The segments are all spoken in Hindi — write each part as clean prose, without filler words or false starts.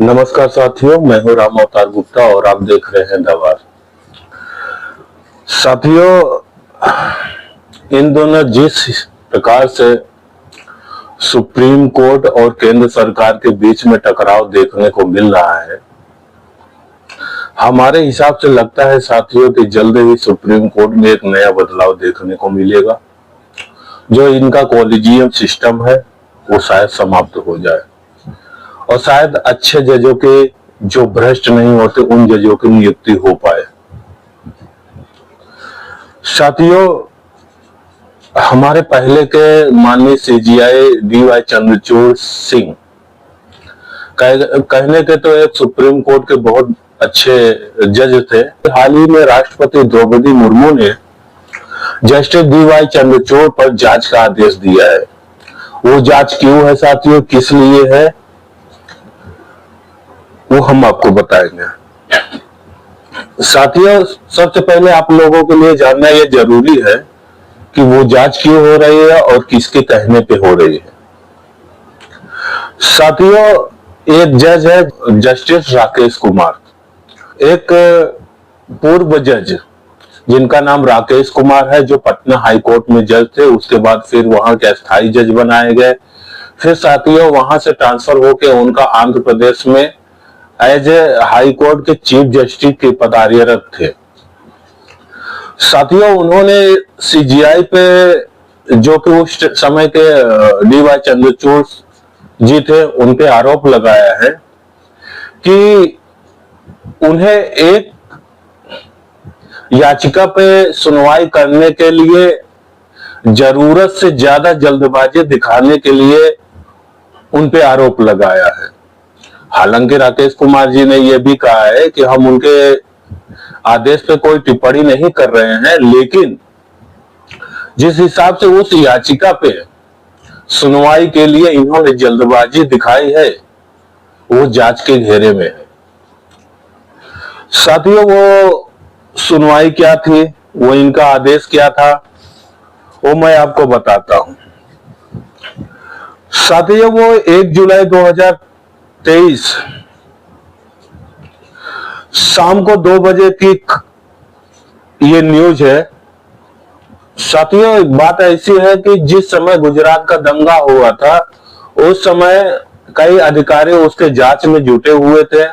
नमस्कार साथियों, मैं हूं राम अवतार गुप्ता और आप देख रहे हैं दवार। साथियों, इन दोनों जिस प्रकार से सुप्रीम कोर्ट और केंद्र सरकार के बीच में टकराव देखने को मिल रहा है, हमारे हिसाब से लगता है साथियों कि जल्द ही सुप्रीम कोर्ट में एक नया बदलाव देखने को मिलेगा। जो इनका कॉलेजियम सिस्टम है वो शायद समाप्त हो जाए और शायद अच्छे जजों के, जो भ्रष्ट नहीं होते, उन जजों की नियुक्ति हो पाए। साथियों, हमारे पहले के माननीय सीजीआई DY चंद्रचूड़ सिंह कहने के तो एक सुप्रीम कोर्ट के बहुत अच्छे जज थे। हाल ही में राष्ट्रपति द्रौपदी मुर्मू ने जस्टिस DY चंद्रचूड़ पर जांच का आदेश दिया है। वो जांच क्यों है साथियों, किस लिए है, वो हम आपको बताएंगे। साथियों, सबसे पहले आप लोगों के लिए जानना यह जरूरी है कि वो जांच क्यों हो रही है और किसके कहने पे हो रही है। साथियों, एक जज है जस्टिस राकेश कुमार, एक पूर्व जज जिनका नाम राकेश कुमार है, जो पटना हाई कोर्ट में जज थे। उसके बाद फिर वहां के अस्थायी जज बनाए गए। फिर साथियों, वहां से ट्रांसफर होकर उनका आंध्र प्रदेश में एज ए हाई कोर्ट के चीफ जस्टिस के पदार्यरत थे। साथियों, उन्होंने सीजीआई पे, जो कि उस समय के DY चंद्रचूड़ जी थे, उन पे आरोप लगाया है कि उन्हें एक याचिका पे सुनवाई करने के लिए जरूरत से ज्यादा जल्दबाजी दिखाने के लिए उन पे आरोप लगाया है। हालांकि राकेश कुमार जी ने यह भी कहा है कि हम उनके आदेश पे कोई टिप्पणी नहीं कर रहे हैं, लेकिन जिस हिसाब से उस याचिका पे सुनवाई के लिए इन्होंने जल्दबाजी दिखाई है, वो जांच के घेरे में है। साथियों, वो सुनवाई क्या थी, वो इनका आदेश क्या था, वो मैं आपको बताता हूं। साथियों, वो 1 जुलाई 2023 शाम को 2 बजे की ये न्यूज है। साथियों, एक बात ऐसी है कि जिस समय गुजरात का दंगा हुआ था, उस समय कई अधिकारी उसके जांच में जुटे हुए थे,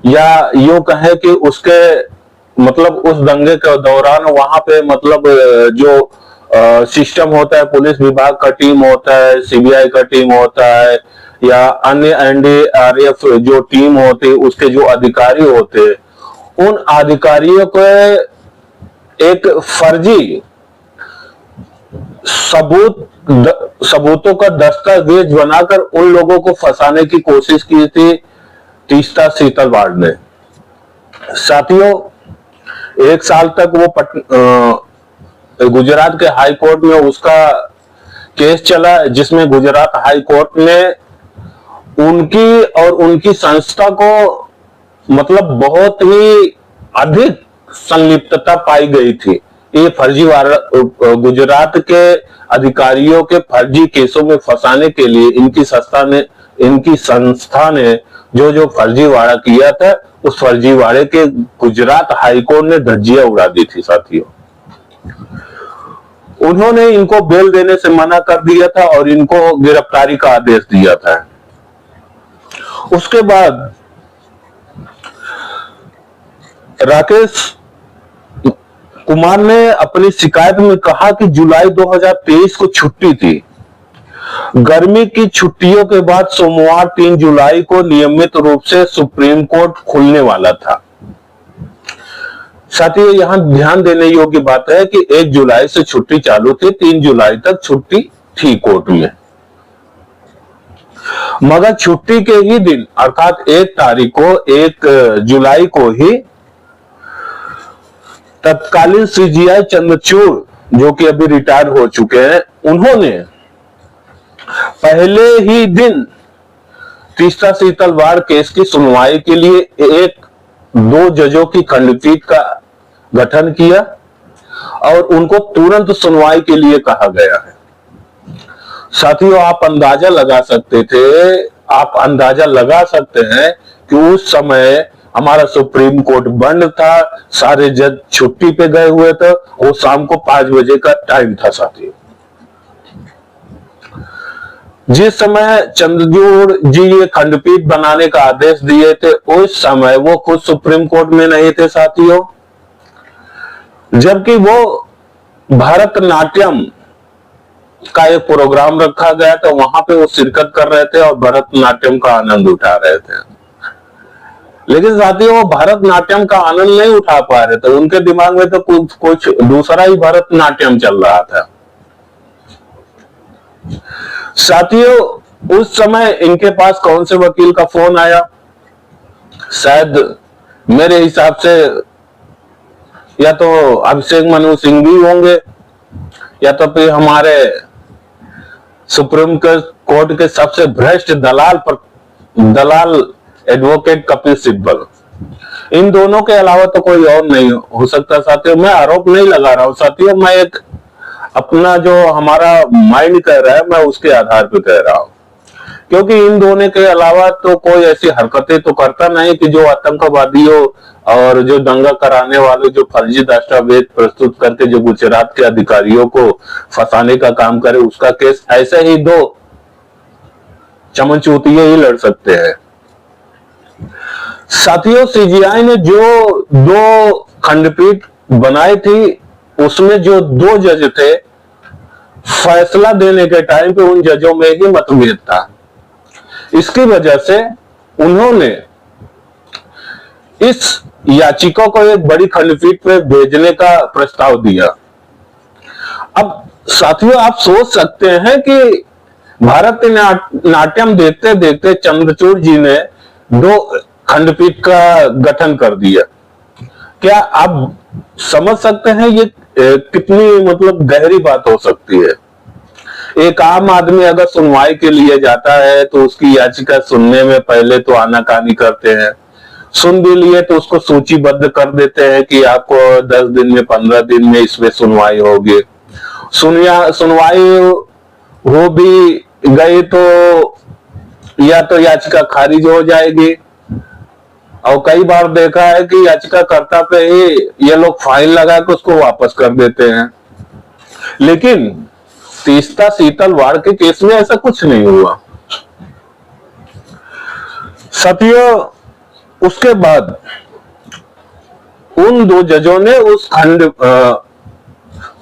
या यूं कहें कि उसके मतलब उस दंगे के दौरान वहां पे मतलब जो सिस्टम होता है, पुलिस विभाग का टीम होता है, CBI का टीम होता है, या अन्य NDRF जो टीम होती है, उसके जो अधिकारी होते, उन अधिकारियों को एक फर्जी सबूतों का दस्तावेज बनाकर उन लोगों को फंसाने की कोशिश की थी तीस्ता सीतलवाड़ ने। साथियों, 1 साल तक वो गुजरात के हाई कोर्ट में उसका केस चला, जिसमें गुजरात हाई कोर्ट ने उनकी और उनकी संस्था को मतलब बहुत ही अधिक संलिप्तता पाई गई थी। ये गुजरात के अधिकारियों के फर्जी केसों में फंसाने के लिए इनकी संस्था ने जो फर्जीवाड़ा किया था, उस फर्जीवाड़े के गुजरात हाईकोर्ट ने धज्जियां उड़ा दी थी। साथियों, उन्होंने इनको बेल देने से मना कर दिया था और इनको गिरफ्तारी का आदेश दिया था। उसके बाद राकेश कुमार ने अपनी शिकायत में कहा कि जुलाई 2023 को छुट्टी थी। गर्मी की छुट्टियों के बाद सोमवार 3 जुलाई को नियमित रूप से सुप्रीम कोर्ट खुलने वाला था। साथियों, यहां ध्यान देने योग्य बात है कि 1 जुलाई से छुट्टी चालू थी, 3 जुलाई तक छुट्टी थी कोर्ट में। मगर छुट्टी के ही दिन अर्थात 1 तारीख को, 1 जुलाई को ही तत्कालीन CGI चंद्रचूड़, जो कि अभी रिटायर हो चुके हैं, उन्होंने पहले ही दिन तीस्ता सीतलवाड़ केस की सुनवाई के लिए 2 जजों की खंडपीठ का गठन किया और उनको तुरंत सुनवाई के लिए कहा गया है। साथियों, आप अंदाजा लगा सकते हैं कि उस समय हमारा सुप्रीम कोर्ट बंद था, सारे जज छुट्टी पे गए हुए थे, वो शाम को 5 बजे का टाइम था साथियों। जिस समय चंद्रचूड़ जी ये खंडपीठ बनाने का आदेश दिए थे, उस समय वो खुद सुप्रीम कोर्ट में नहीं थे साथियों, जबकि वो भरतनाट्यम का एक प्रोग्राम रखा गया था, वहां पे वो शिरकत कर रहे थे और भरतनाट्यम का आनंद उठा रहे थे। लेकिन साथियों वो भरतनाट्यम का आनंद नहीं उठा पा रहे थे, उनके दिमाग में तो कुछ दूसरा ही भरतनाट्यम चल रहा था। साथियों उस समय इनके पास कौन से वकील का फोन आया? शायद मेरे हिसाब से या तो अभिषेक मनु सिंह भी होंगे, या तो फिर हमारे सुप्रीम कोर्ट के सबसे भ्रष्ट दलाल एडवोकेट कपिल सिब्बल। इन दोनों के अलावा तो कोई और नहीं हो सकता साथियों। मैं आरोप नहीं लगा रहा हूं साथियों, मैं एक अपना जो हमारा माइंड कह रहा है मैं उसके आधार पर कह रहा हूं, क्योंकि इन दोनों के अलावा तो कोई ऐसी हरकतें तो करता नहीं कि जो आतंकवादियों और जो दंगा कराने वाले जो फर्जी दस्तावेज प्रस्तुत करके जो गुजरात के अधिकारियों को फंसाने का काम करे, उसका केस ऐसे ही 2 चमनचूतिये ही लड़ सकते हैं। साथियों सीजीआई ने जो 2 खंडपीठ बनाई थी, उसमें जो 2 जज थे, फैसला देने के टाइम पे उन जजों में ही मतभेद था। इसकी वजह से उन्होंने इस याचिका को एक बड़ी खंडपीठ पे भेजने का प्रस्ताव दिया। अब साथियों आप सोच सकते हैं कि भरतनाट्यम देखते देखते चंद्रचूड़ जी ने 2 खंडपीठ का गठन कर दिया। क्या आप समझ सकते हैं ये कितनी मतलब गहरी बात हो सकती है? एक आम आदमी अगर सुनवाई के लिए जाता है तो उसकी याचिका सुनने में पहले तो आनाकानी करते हैं, सुन भी लिए तो उसको सूचीबद्ध कर देते हैं कि आपको 10 दिन में 15 दिन में इसमें सुनवाई होगी। सुनवाई हो भी गई तो या तो याचिका खारिज हो जाएगी, और कई बार देखा है कि याचिकाकर्ता पे ही ये लोग फाइन लगा के उसको वापस कर देते हैं। लेकिन तीस्ता सीतलवाड़ के केस में ऐसा कुछ नहीं हुआ साथियों। उसके बाद उन 2 जजों ने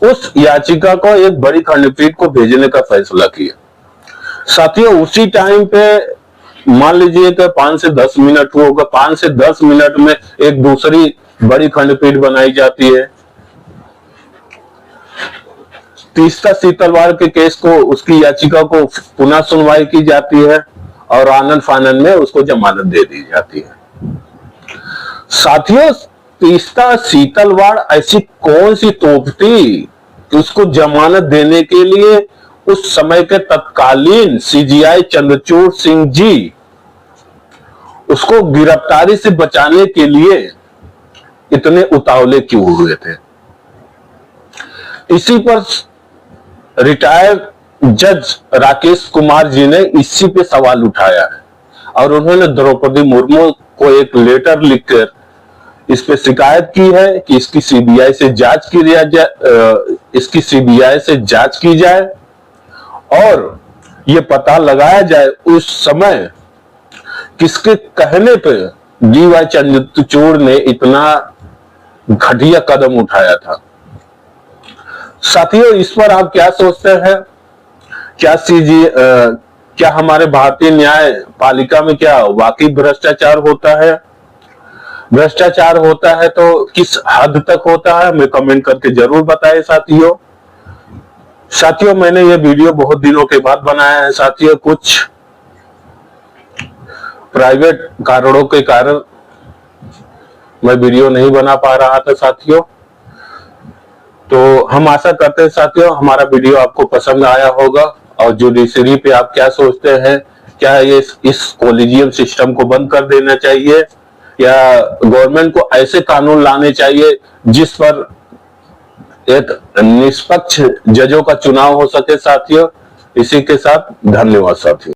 उस याचिका को एक बड़ी खंडपीठ को भेजने का फैसला किया। साथियों उसी टाइम पे मान लीजिए कि 5 से 10 मिनट होगा, 5 से 10 मिनट में एक दूसरी बड़ी खंडपीठ बनाई जाती है। तीस्ता सीतलवाड़ के केस को, उसकी याचिका को पुनः सुनवाई की जाती है और आनंद फानंद में उसको जमानत दे दी जाती है। साथियों तीस्ता सीतलवाड़ ऐसी कौन सी तोप थी कि उसको जमानत देने के लिए उस समय के तत्कालीन सीजीआई चंद्रचूड़ सिंह जी उसको गिरफ्तारी से बचाने के लिए इतने उतावले क्यों हुए थे? इसी पर रिटायर्ड जज राकेश कुमार जी ने इसी पे सवाल उठाया है और उन्होंने द्रौपदी मुर्मू को एक लेटर लिखकर इस पे शिकायत की है कि इसकी सीबीआई से जांच की जाए और ये पता लगाया जाए उस समय किसके कहने पे डीवाई चंद्रचूड़ ने इतना घटिया कदम उठाया था। साथियों इस पर आप क्या सोचते हैं? क्या हमारे भारतीय न्याय पालिका में क्या वाकई भ्रष्टाचार होता है? भ्रष्टाचार होता है तो किस हद तक होता है? हमें कमेंट करके जरूर बताएं साथियों मैंने ये वीडियो बहुत दिनों के बाद बनाया है साथियों, कुछ प्राइवेट कारणों के कारण मैं वीडियो नहीं बना पा रहा था साथियों। तो हम आशा करते हैं साथियों हमारा वीडियो आपको पसंद आया होगा और जुडिशरी पे आप क्या सोचते हैं? क्या ये इस कोलिजियम सिस्टम को बंद कर देना चाहिए या गवर्नमेंट को ऐसे कानून लाने चाहिए जिस पर एक निष्पक्ष जजों का चुनाव हो सके साथियों। इसी के साथ धन्यवाद साथियों।